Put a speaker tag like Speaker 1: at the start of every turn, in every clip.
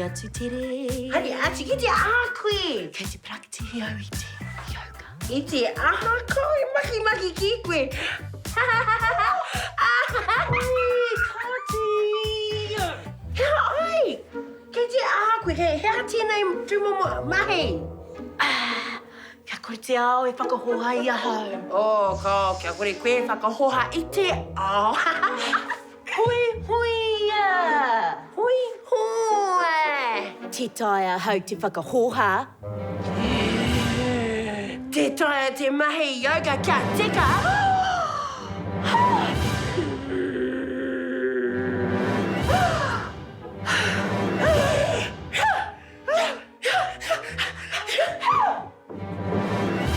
Speaker 1: koe atu tere.
Speaker 2: Hadi ati, ki te aha koe.
Speaker 1: Kei te prakti heo I te yoga.
Speaker 2: I te aha koe, maki ki koe. Hea ai, kei te aha koe, hea tēnei tumomo mahi.
Speaker 1: Kia kore te ao e whakahoha I ahau.
Speaker 2: Kia kore koe whakahoha I te ao.
Speaker 1: Hui huia!
Speaker 2: Hui hoa.
Speaker 1: Te taea hau te whakahoha.
Speaker 2: Te taea te mahi yoga kia tika.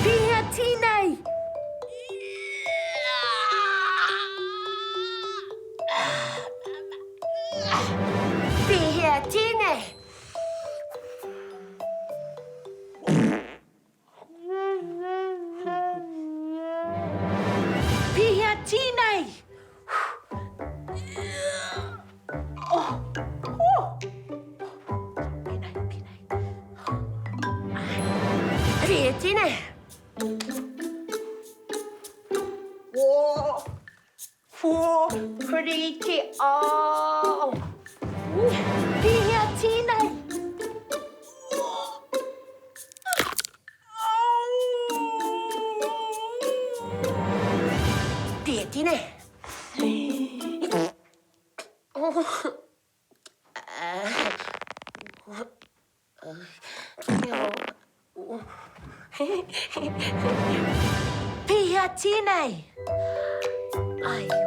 Speaker 1: Pihea tēnei!
Speaker 2: Pihea tēnei.
Speaker 1: Pihea tēnei!
Speaker 2: Pihea tēnei. Pretty te ao.
Speaker 1: Pihea tēnei!
Speaker 2: Pihea tēnei.
Speaker 1: Pihea tēnei!
Speaker 2: Ai.